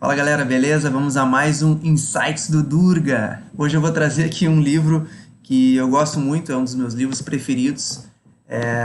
Fala galera, beleza? Vamos a mais um Insights do Durga. Hoje eu vou trazer aqui um livro que eu gosto muito, é um dos meus livros preferidos,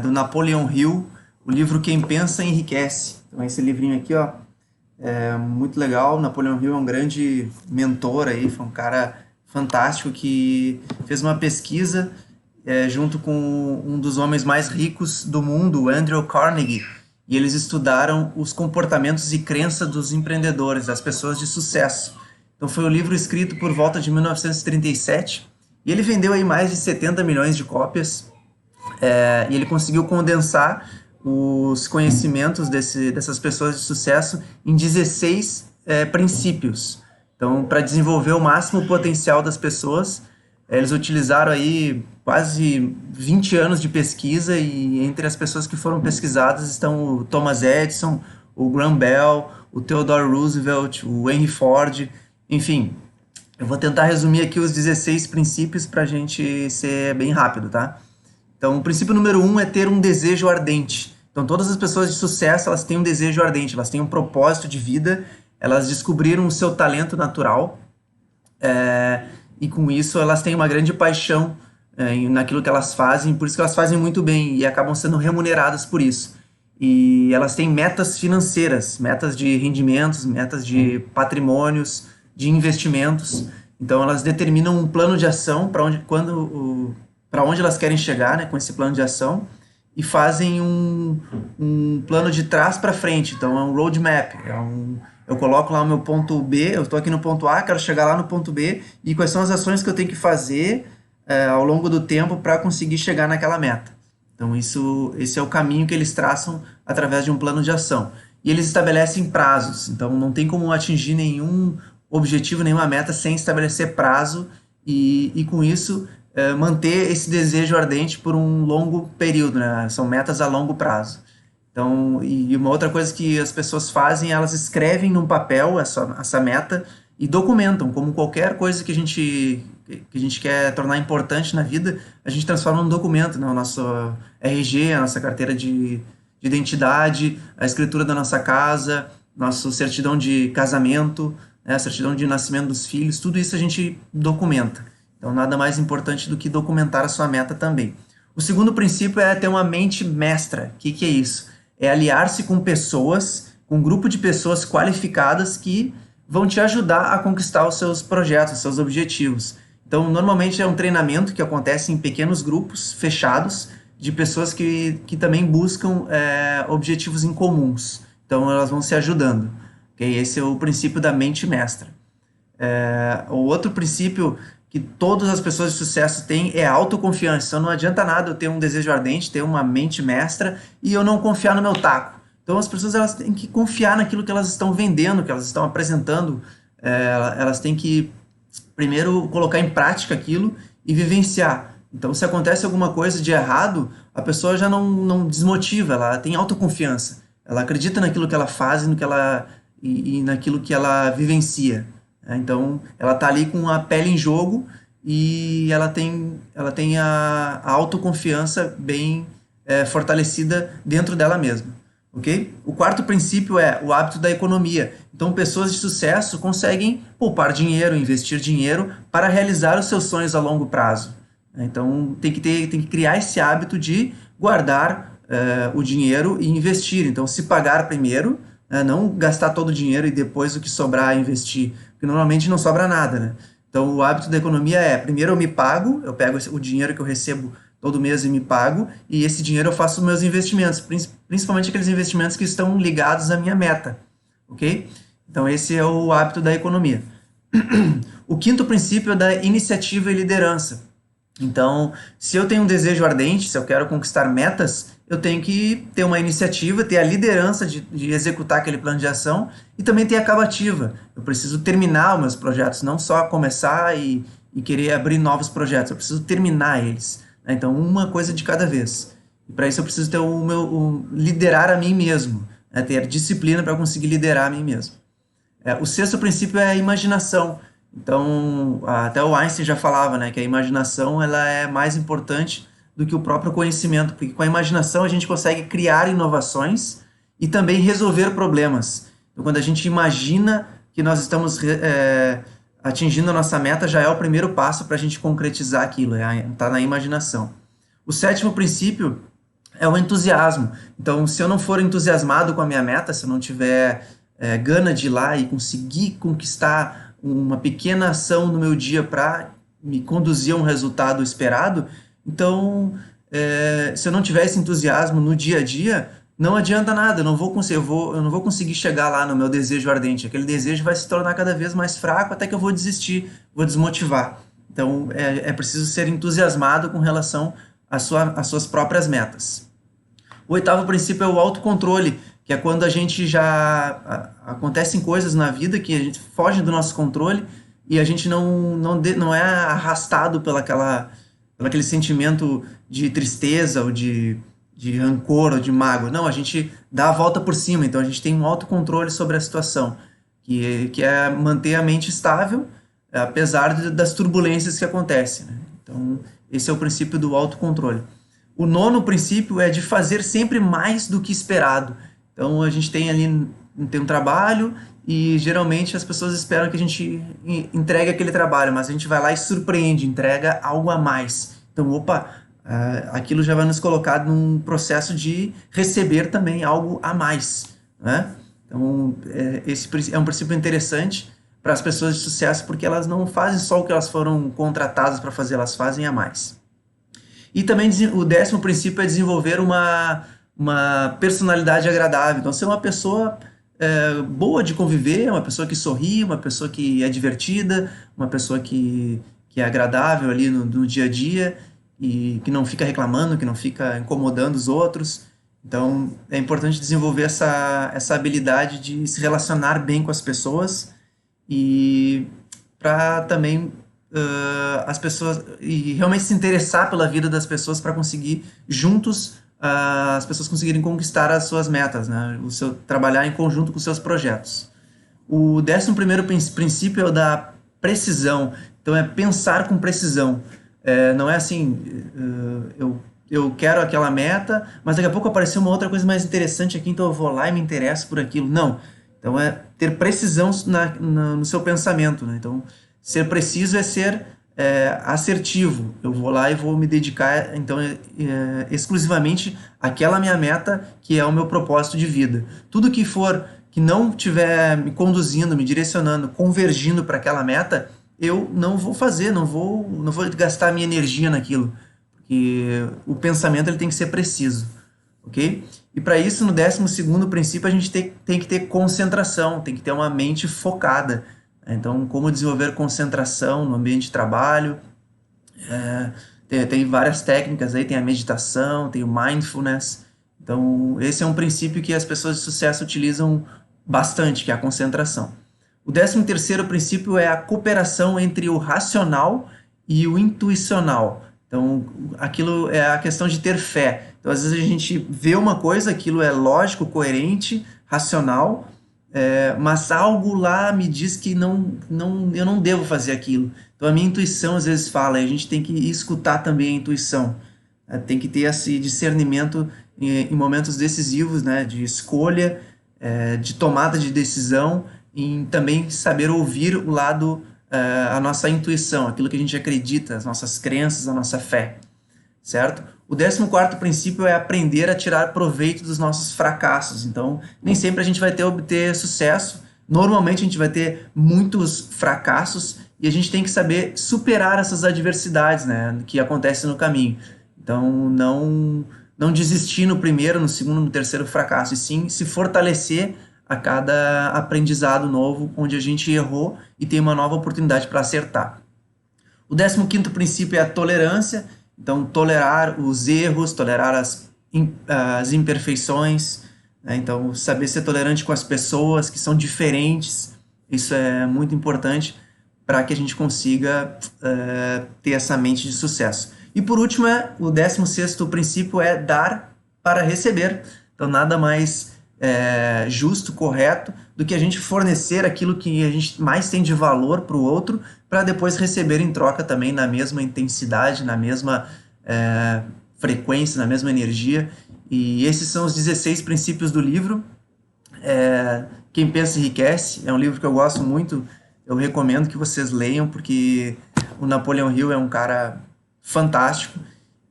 do Napoleon Hill, o livro Quem Pensa Enriquece. Então esse livrinho aqui, ó, é muito legal. Napoleon Hill é um grande mentor aí, foi um cara fantástico que fez uma pesquisa junto com um dos homens mais ricos do mundo, o Andrew Carnegie, e eles estudaram os comportamentos e crenças dos empreendedores, das pessoas de sucesso. Então foi um livro escrito por volta de 1937 e ele vendeu aí mais de 70 milhões de cópias, e ele conseguiu condensar os conhecimentos dessas pessoas de sucesso em 16 princípios. Então, para desenvolver o máximo potencial das pessoas, eles utilizaram aí quase 20 anos de pesquisa e entre as pessoas que foram pesquisadas estão o Thomas Edison, o Graham Bell, o Theodore Roosevelt, o Henry Ford, enfim. Eu vou tentar resumir aqui os 16 princípios para a gente ser bem rápido, tá? Então, o princípio número 1 é ter um desejo ardente. Então, todas as pessoas de sucesso, elas têm um desejo ardente, elas têm um propósito de vida, elas descobriram o seu talento natural, e com isso elas têm uma grande paixão naquilo que elas fazem, por isso que elas fazem muito bem e acabam sendo remuneradas por isso. E elas têm metas financeiras, metas de rendimentos, metas de patrimônios, de investimentos. Então elas determinam um plano de ação para onde elas querem chegar, né, com esse plano de ação, e fazem um plano de trás para frente. Então é um roadmap, eu coloco lá o meu ponto B, eu estou aqui no ponto A, quero chegar lá no ponto B, e quais são as ações que eu tenho que fazer ao longo do tempo para conseguir chegar naquela meta. Então esse é o caminho que eles traçam através de um plano de ação. E eles estabelecem prazos, então não tem como atingir nenhum objetivo, nenhuma meta sem estabelecer prazo e com isso manter esse desejo ardente por um longo período, né? São metas a longo prazo. Então, e uma outra coisa que as pessoas fazem, elas escrevem num papel essa meta e documentam, como qualquer coisa que a gente quer tornar importante na vida, a gente transforma num documento, né? O nosso RG, a nossa carteira de identidade, a escritura da nossa casa, nossa certidão de casamento, né? A certidão de nascimento dos filhos, tudo isso a gente documenta. Então, nada mais importante do que documentar a sua meta também. O segundo princípio é ter uma mente mestra. O que é isso? É aliar-se com pessoas, com um grupo de pessoas qualificadas que vão te ajudar a conquistar os seus projetos, os seus objetivos. Então, normalmente é um treinamento que acontece em pequenos grupos fechados de pessoas que também buscam objetivos em comuns. Então, elas vão se ajudando. Okay? Esse é o princípio da mente mestra. O outro princípio que todas as pessoas de sucesso têm é a autoconfiança. Então não adianta nada eu ter um desejo ardente, ter uma mente mestra e eu não confiar no meu taco. Então as pessoas elas têm que confiar naquilo que elas estão vendendo, que elas estão apresentando. Elas têm que primeiro colocar em prática aquilo e vivenciar. Então se acontece alguma coisa de errado, a pessoa já não desmotiva, ela tem autoconfiança. Ela acredita naquilo que ela faz e naquilo que ela vivencia. Então, ela está ali com a pele em jogo e ela tem a autoconfiança bem fortalecida dentro dela mesma. Okay? O quarto princípio é o hábito da economia. Então, pessoas de sucesso conseguem poupar dinheiro, investir dinheiro para realizar os seus sonhos a longo prazo. Então, tem que criar esse hábito de guardar o dinheiro e investir. Então, se pagar primeiro, não gastar todo o dinheiro e depois o que sobrar investir, porque normalmente não sobra nada, né? Então o hábito da economia é, primeiro eu me pago, eu pego o dinheiro que eu recebo todo mês e me pago, e esse dinheiro eu faço meus investimentos, principalmente aqueles investimentos que estão ligados à minha meta, ok? Então esse é o hábito da economia. O quinto princípio é da iniciativa e liderança. Então, se eu tenho um desejo ardente, se eu quero conquistar metas, eu tenho que ter uma iniciativa, ter a liderança de executar aquele plano de ação e também ter a acabativa. Eu preciso terminar os meus projetos, não só começar e querer abrir novos projetos, eu preciso terminar eles. Então, uma coisa de cada vez. E para isso eu preciso ter liderar a mim mesmo, ter disciplina para conseguir liderar a mim mesmo. O sexto princípio é a imaginação. Então, até o Einstein já falava, né, que a imaginação ela é mais importante do que o próprio conhecimento, porque com a imaginação a gente consegue criar inovações e também resolver problemas. Então, quando a gente imagina que nós estamos atingindo a nossa meta, já é o primeiro passo para a gente concretizar aquilo, tá na imaginação. O sétimo princípio é o entusiasmo. Então, se eu não for entusiasmado com a minha meta, se eu não tiver gana de ir lá e conseguir conquistar uma pequena ação no meu dia para me conduzir a um resultado esperado, então, se eu não tiver esse entusiasmo no dia a dia, não adianta nada, eu não vou conseguir chegar lá no meu desejo ardente. Aquele desejo vai se tornar cada vez mais fraco até que eu vou desistir, vou desmotivar. Então, é preciso ser entusiasmado com relação às suas próprias metas. O oitavo princípio é o autocontrole, que é quando a gente acontecem coisas na vida que a gente foge do nosso controle e a gente não é arrastado pelo aquele sentimento de tristeza ou de rancor ou de mágoa. Não, a gente dá a volta por cima, então a gente tem um autocontrole sobre a situação, que é manter a mente estável, apesar das turbulências que acontecem, né? Então, esse é o princípio do autocontrole. O nono princípio é de fazer sempre mais do que esperado. Então, a gente tem um trabalho e geralmente as pessoas esperam que a gente entregue aquele trabalho, mas a gente vai lá e surpreende, entrega algo a mais. Então, aquilo já vai nos colocar num processo de receber também algo a mais, né? Então, esse é um princípio interessante para as pessoas de sucesso, porque elas não fazem só o que elas foram contratadas para fazer, elas fazem a mais. E também o décimo princípio é desenvolver uma personalidade agradável. Então, ser uma pessoa boa de conviver, uma pessoa que sorri, uma pessoa que é divertida, uma pessoa que é agradável ali no dia a dia e que não fica reclamando, que não fica incomodando os outros. Então, é importante desenvolver essa habilidade de se relacionar bem com as pessoas e para também as pessoas e realmente se interessar pela vida das pessoas para conseguir juntos as pessoas conseguirem conquistar as suas metas, né? Trabalhar em conjunto com os seus projetos. O 11º princípio é o da precisão. Então é pensar com precisão. Não é assim, eu quero aquela meta, mas daqui a pouco apareceu uma outra coisa mais interessante aqui, então eu vou lá e me interesso por aquilo. Não. Então é ter precisão no seu pensamento, né? Então, ser preciso é ser assertivo. Eu vou lá e vou me dedicar, então, exclusivamente àquela minha meta, que é o meu propósito de vida. Tudo que não estiver me conduzindo, me direcionando, convergindo para aquela meta, eu não vou fazer, não vou gastar minha energia naquilo, porque o pensamento ele tem que ser preciso, ok? E para isso, no 12º princípio, a gente tem que ter concentração, tem que ter uma mente focada. Então, como desenvolver concentração no ambiente de trabalho, tem várias técnicas aí, tem a meditação, tem o mindfulness. Então, esse é um princípio que as pessoas de sucesso utilizam bastante, que é a concentração. O 13º princípio é a cooperação entre o racional e o intuicional. Então, aquilo é a questão de ter fé. Então, às vezes a gente vê uma coisa, aquilo é lógico, coerente, racional, mas algo lá me diz que eu não devo fazer aquilo. Então, a minha intuição às vezes fala, e a gente tem que escutar também a intuição. Tem que ter esse discernimento em momentos decisivos, né, de escolha, de tomada de decisão, e também saber ouvir o lado, a nossa intuição, aquilo que a gente acredita, as nossas crenças, a nossa fé, certo? O 14º princípio é aprender a tirar proveito dos nossos fracassos. Então, nem sempre a gente vai obter sucesso. Normalmente a gente vai ter muitos fracassos e a gente tem que saber superar essas adversidades, né, que acontecem no caminho. Então, não desistir no primeiro, no segundo, no terceiro fracasso, e sim se fortalecer a cada aprendizado novo, onde a gente errou e tem uma nova oportunidade para acertar. O 15º princípio é a tolerância. Então, tolerar os erros, tolerar as imperfeições, né? Então, saber ser tolerante com as pessoas que são diferentes, isso é muito importante para que a gente consiga ter essa mente de sucesso. E por último, o 16º princípio é dar para receber. Então, nada mais justo, correto, do que a gente fornecer aquilo que a gente mais tem de valor para o outro, para depois receber em troca também na mesma intensidade, na mesma frequência, na mesma energia. E esses são os 16 princípios do livro. Quem Pensa Enriquece, é um livro que eu gosto muito, eu recomendo que vocês leiam, porque o Napoleon Hill é um cara fantástico,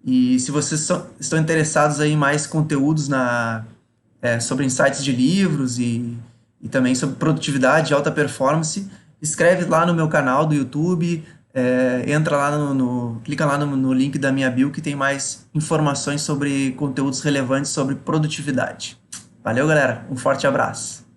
e se vocês estão interessados aí em mais conteúdos sobre insights de livros e também sobre produtividade e alta performance, escreve lá no meu canal do YouTube, entra lá clica lá no link da minha bio que tem mais informações sobre conteúdos relevantes sobre produtividade. Valeu, galera. Um forte abraço.